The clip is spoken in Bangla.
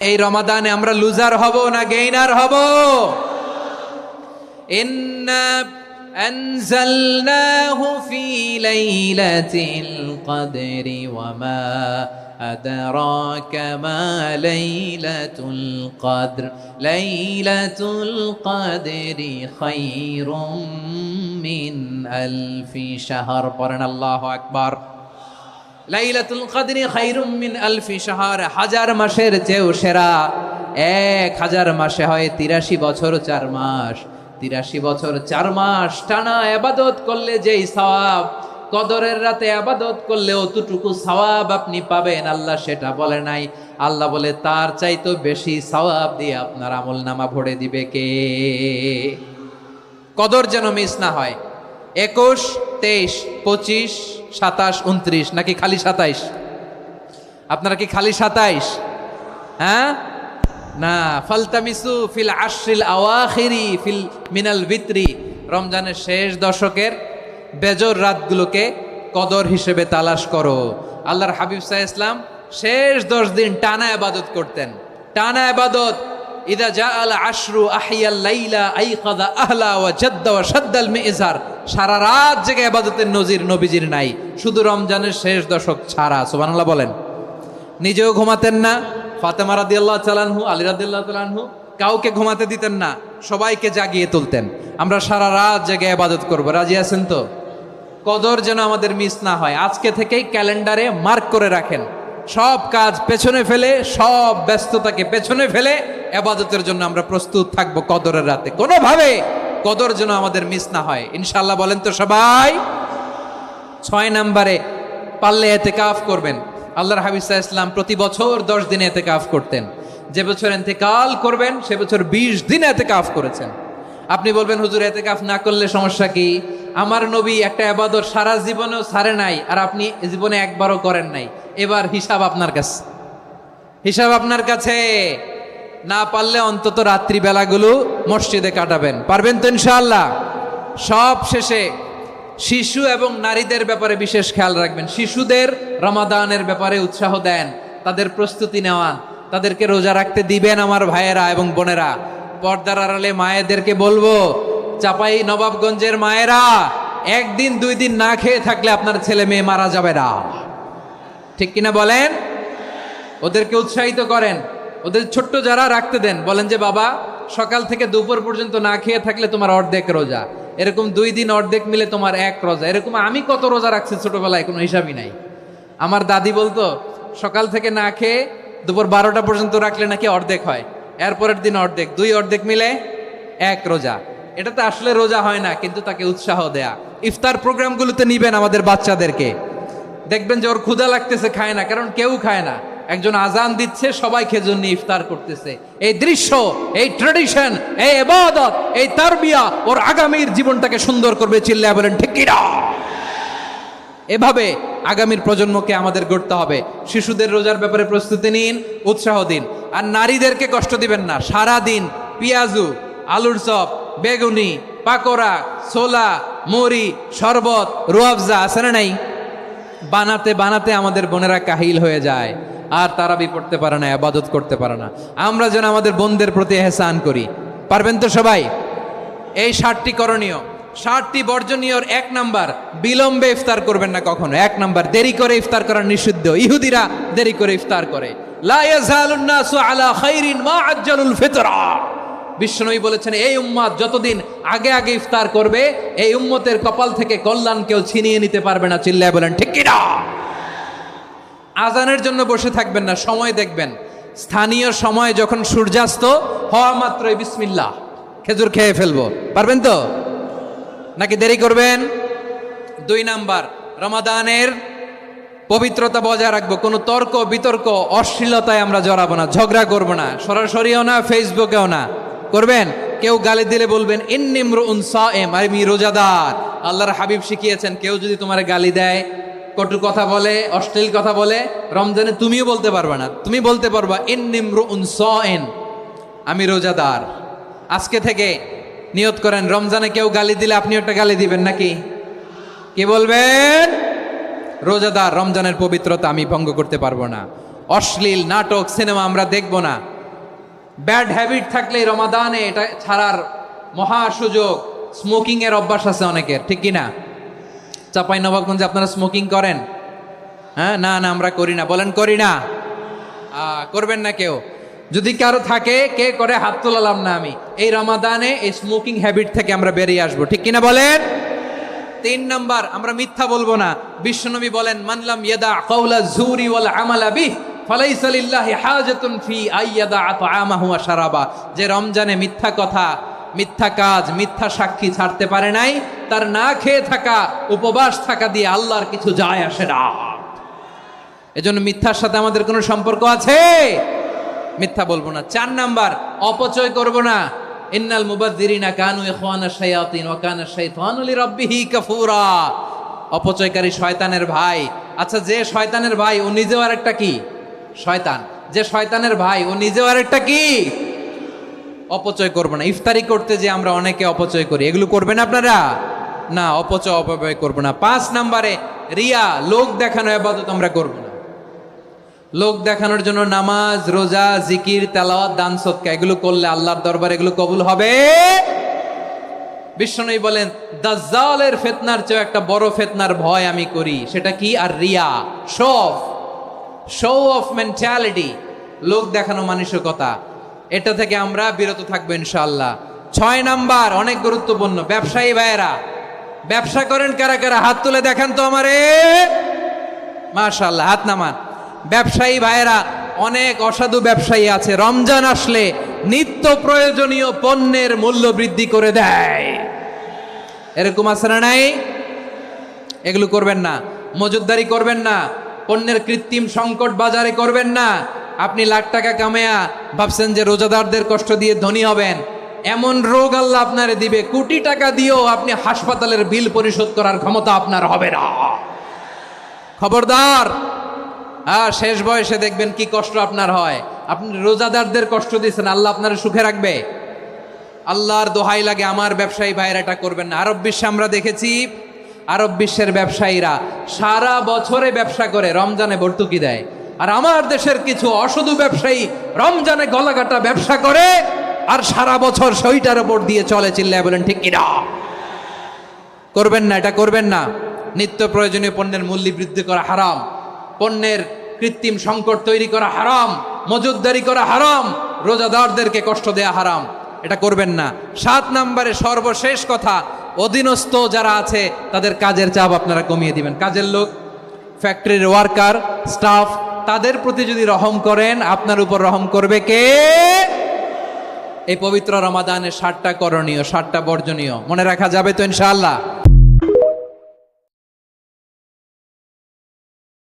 এই রমাদানে আমরা লুজার হব না গেইনার হব? ইন্না আনজালনাহু ফি লাইলাতিল কদরি ওয়া মা আদরাকা মা লাইলাতুল কদর লাইলাতুল কদরি খায়রুম মিন আলফি শাহর। পড়েন আল্লাহু আকবার। লাইলাতুল কদরি খায়রুম মিন আলফি শাহর, হাজার মাসের চেয়েও সেরা। 1000 মাসে হয় 83 বছর 4 মাস। 83 বছর 4 মাস টানা ইবাদত করলে যেই সওয়াব, কদরের রাতে ইবাদত করলে অতটুকু সওয়াব আপনি পাবেন, আল্লাহ সেটা বলে নাই। আল্লাহ বলে তার চাইতে বেশি সওয়াব দিয়ে আপনার আমলনামা ভরে দিবে কে? কদর যেন মিস না হয়। 21, 23, 25, 27, 29 নাকি খালি 27? আপনারা কি খালি 27? হ্যাঁ না, ফালতামিসু ফিল আশরিল আওয়াখিরি ফিল মিনাল ভিতরি, রমজানের শেষ দশকের বেজর রাতগুলোকে কদর হিসেবে তালাশ করো। আল্লাহর হাবিব সাল্লাল্লাহু আলাইহি ওয়াসাল্লাম শেষ 10 দিন টানা ইবাদত করতেন, টানা ইবাদত। ইদা জাআল আশরু আহিয়াল লাইলা আইকাযা আহলা ওয়া জাদ্দা ওয়া শাদ্দাল মিজার। সারা রাত জেগে ইবাদতের নজির নবীজির নাই, শুধু রমজানের শেষ দশক ছাড়া। সুবহানাল্লাহ বলেন। নিজেও ঘুমাতেন না, ফাতেমা রাদিয়াল্লাহু তাআলা আনহু, আলী রাদিয়াল্লাহু তাআলা আনহু কাউকে ঘুমাতে দিতেন না, সবাইকে জাগিয়ে তুলতেন। আমরা সারা রাত জেগে ইবাদত করব, রাজি আছেন তো? কদর যেন আমাদের মিস না হয়। আজকে থেকেই ক্যালেন্ডারে মার্ক করে রাখেন, সব কাজ পেছনে ফেলে, সব ব্যস্ততাকে পেছনে ফেলে ইবাদতের জন্য আমরা প্রস্তুত থাকব কদরের রাতে। কোনোভাবে কদর যেন আমাদের মিস না হয়, ইনশাআল্লাহ। বলেন তো সবাই। 6 নম্বরে পারলে ইতিকাফ করবেন। আল্লাহর হাবিব সাল্লাল্লাহু আলাইহি ওয়াসাল্লাম প্রতি বছর 10 দিন ইতিকাফ করতেন। যে বছর ইন্তেকাল করবেন সে বছর 20 দিন ইতিকাফ করেছেন। আপনি বলবেন হুজুর ইতিকাফ না করলে সমস্যা কি? আমার নবী একটা ইবাদত সারা জীবনেও ছাড়ে নাই, আর আপনি জীবনে একবারও করেন নাই। এবার হিসাব আপনার কাছে, হিসাব আপনার কাছে। না পারলে অন্তত রাত্রি বেলাগুলো মসজিদে কাটাবেন। পারবেন তো ইনশাআল্লাহ? সব শেষে শিশু এবং নারীদের ব্যাপারে বিশেষ খেয়াল রাখবেন। শিশুদের রমাদানের ব্যাপারে উৎসাহ দেন, তাদের প্রস্তুতি নেওয়ান, তাদেরকে রোজা রাখতে দিবেন। আমার ভাইয়েরা এবং বোনেরা, পর্দার আড়ালে মায়েদেরকে বলবো, চাপাই নবাবগঞ্জের মায়েরা, 1 দিন 2 দিন না খেয়ে থাকলে আপনার ছেলে মেয়ে মারা যাবে না। ঠিক কিনা বলেন? ওদেরকে উৎসাহিত করেন, ওদের ছোট্ট যারা রাখতে দেন, বলেন যে বাবা সকাল থেকে দুপুর পর্যন্ত না খেয়ে থাকলে তোমার অর্ধেক রোজা, এরকম 2 দিন অর্ধেক মিলে তোমার 1 রোজা। এরকম আমি কত রোজা রাখছি ছোটবেলায়, কোনো হিসাবই নাই। আমার দাদি বলতো সকাল থেকে না খেয়ে দুপুর 12টা পর্যন্ত রাখলে নাকি অর্ধেক হয়, এরপরের দিন অর্ধেক, 2 অর্ধেক মিলে 1 রোজা। এটা তো আসলে রোজা হয় না, কিন্তু তাকে উৎসাহ দেয়া। ইফতার প্রোগ্রামগুলোতে নিবেন আমাদের বাচ্চাদেরকে, দেখবেন যে ওর ক্ষুধা লাগতেছে, খায় না, কারণ কেউ খায় না। একজন আজান দিচ্ছে, সবাই খেজুর নিয়ে ইফতার করতেছে। এই দৃশ্য, এই ট্র্যাডিশন, এই ইবাদত, এই তারবিয়া ওর আগামীর জীবনটাকে সুন্দর করবে। চিল্লায়া বলেন ঠিক কি না? এভাবে আগামীর প্রজন্মকে আমাদের গড়তে হবে। শিশুদের রোজার ব্যাপারে প্রস্তুতি নিন, উৎসাহ দিন। আর নারীদেরকে কষ্ট দিবেন না। সারা দিন পেঁয়াজু, আলুর চপ, বেগুনি, পাকোড়া, ছোলা, মুড়ি, শরবত, রুয়াবজা আছে না নাই? বানাতে বানাতে আমাদের বোনেরা কাহিল হয়ে যায়, আর তারাবি পড়তে পারে না, ইবাদত করতে পারে না। আমরা যেন আমাদের বোনদের প্রতি ইহসান করি। পারবেন তো সবাই? এই 7টি করণীয়, 7টি বর্জনীয়। 1 নাম্বার, বিলম্বে ইফতার করবেন না কখনো। 1 নাম্বার, দেরি করে ইফতার করা নিষিদ্ধ। ইহুদিরা দেরি করে ইফতার করে। লা ইয়াজালুন নাসু আলা খাইরিন মা আজ্জালুল ফিতরা। বিশ্বনবী বলেছেন, এই উম্মত যতদিন আগে আগে ইফতার করবে, এই উম্মতের কপাল থেকে কল্যাণ কেউ ছিনিয়ে নিতে পারবে না। চিল্লায় বলেন ঠিক কি না? আজানের জন্য বসে থাকবেন না, সময় দেখবেন। স্থানীয় সময় যখন সূর্যাস্ত হওয়া মাত্রই বিসমিল্লাহ, খেজুর খেয়ে ফেলবো। পারবেন তো? নাকি দেরি করবেন? 2 নাম্বার, রমাদানের পবিত্রতা বজায় রাখবো। কোনো তর্ক বিতর্ক, অশ্লীলতায় আমরা জড়াবো না, ঝগড়া করবো না, সরাসরিও না, ফেসবুকেও না। করবেন? কেউ গালি দিলে বলবেন ইন্নিমরুউন সায়েম, আমি রোজাদার। আল্লাহর হাবিব শিখিয়েছেন, কেউ যদি তোমার গালি দেয়, কটু কথা বলে, অশ্লীল কথা বলে, রমজানে তুমিও বলতে পারবে না। তুমি বলতে পারবা ইন্নিমরুউন সায়েম, আমি রোজাদার। আজকে থেকে নিয়ত করেন, রমজানে কেউ গালি দিলে আপনি একটা গালি দিবেন নাকি? কি বলবেন? রোজাদার, রমজানের পবিত্রতা আমি ভঙ্গ করতে পারবো না। অশ্লীল নাটক, সিনেমা আমরা দেখবো না। ব্যাড হ্যাবিট থাকলে রমাদানে এটা ছাড়ার মহা সুযোগ। স্মোকিং এর অভ্যাস আছে অনেকের, ঠিক কিনা? চাঁপাইনবাবগঞ্জে আপনারা স্মোকিং করেন? হ্যাঁ, না না আমরা করি না। বলেন করি না? করবেন না কেউ? যদি কারো থাকে, কে করে হাত তোলালাম না আমি। এই রমাদানে এই স্মোকিং হ্যাবিট থেকে আমরা বেরিয়ে আসবো, ঠিক কিনা বলেন? 3 নাম্বার, আমরা মিথ্যা বলবো না। বিশ্বনবী বলেন, মানলাম ইয়াদা কাওলা যুরি ওয়াল আমালা বিহি ফালাইসা লিল্লাহি হাজাতুন ফি আইয়াদা তাআমাহু ওয়া শারাবা। যে রমজানে মিথ্যা কথা, মিথ্যা কাজ, মিথ্যা সাক্ষী ছাড়তে পারে নাই, তার না খেয়ে থাকা, উপবাস থাকা দিয়ে আল্লাহর কিছু যায় আসে না। এজন্য মিথ্যার সাথে আমাদের কোনো সম্পর্ক আছে? মিথ্যা বলবো না। 4 নাম্বার, অপচয় করব না। ইন্নাল মুবাযযিরিনা কানু ইখওয়ানাশ শায়াতিন ওয়া কানা শাইতানু লিরাব্বিহি কাফুরা। অপচয়কারী শয়তানের ভাই। আচ্ছা, যে শয়তানের ভাই ও নিজেও আরেকটা কি? শয়তান। যে শয়তানের ভাই ও নিজেও আরেকটা কি? অপচয় করব না। ইফতারি করতে যে আমরা অনেকে অপচয় করি, এগুলো করবেন আপনারা? না, অপচয় অপব্যয় করব না। 5 নাম্বারে, রিয়া, লোক দেখানো ইবাদত আমরা করব না। লোক দেখানোর জন্য নামাজ, রোজা, জিকির, তেলাওয়াত, দান, সদকা এগুলো করলে আল্লাহর দরবারে এগুলো কবুল হবে? বিশ্বনবী বলেন, দাজ্জালের ফিতনার চেয়ে একটা বড় ফিতনার ভয় আমি করি। সেটা কি? আর রিয়া, শো অফ মেন্টালিটি, লোক দেখানো মানসিকতা। এটা থেকে আমরা বিরত থাকবো ইনশাআল্লাহ। 6 নাম্বার, অনেক গুরুত্বপূর্ণ। ব্যবসায়ী ভাইয়েরা, ব্যবসা করেন কারা কারা? হাত তুলে দেখান তো আমারে। মাশাআল্লাহ, হাত নামান। ব্যবসায়ী ভাইয়েরা, অনেক অসাধু ব্যবসায়ী আছে, রমজান আসলে নিত্য প্রয়োজনীয় পণ্যের মূল্য বৃদ্ধি করে দেয়। এরকম আছে না নাই? এগুলো করবেন না। মজুদদারি করবেন না। পণ্যের কৃত্রিম সংকট বাজারে করবেন না। আপনি লাখ টাকা কামায়া ভাবছেন যে রোজাদারদের কষ্ট দিয়ে ধনী হবেন। এমন রোগ আল্লাহ আপনারে দিবে, কোটি টাকা দিয়েও আপনি হাসপাতালের বিল পরিশোধ করার ক্ষমতা আপনার হবে না। খবরদার। শেষ বয়সে দেখবেন কি কষ্ট আপনার হয়। আপনি রোজাদারদের কষ্ট দিচ্ছেন, আল্লাহ আপনার সুখে রাখবে? আল্লাহর দোহাই লাগে, আমার ব্যবসায়ী ভাইয়েরা এটা করবেন না। আরব বিশ্বে আমরা দেখেছি, আরব বিশ্বের ব্যবসায়ীরা সারা বছরে ব্যবসা করে, রমজানে ভর্তুকি দেয়। আর আমার দেশের কিছু অসাধু ব্যবসায়ী রমজানে গলাকাটা ব্যবসা করে আর সারা বছর সইটার উপর দিয়ে চলে। চিল্লায় বলেন ঠিক কিনা? করবেন না, এটা করবেন না। নিত্য প্রয়োজনীয় পণ্যের মূল্য বৃদ্ধি করা হারাম, পণ্যের কৃত্রিম সংকট তৈরি করা হারাম, মজুদদারি করা হারাম, রোজাদারদেরকে কষ্ট দেয়া হারাম। এটা করবেন না। 7 নাম্বারে সর্বশেষ কথা, অধীনস্থ যারা আছে তাদের কাজের চাপ আপনারা কমিয়ে দিবেন। কাজের লোক, ফ্যাক্টরির ওয়ার্কার, স্টাফ, তাদের প্রতি যদি রহম করেন, আপনার উপর রহম করবে কে? এই পবিত্র রমাদানের 7টা করণীয়, 7টা বর্জনীয় মনে রাখা যাবে তো ইনশাআল্লাহ?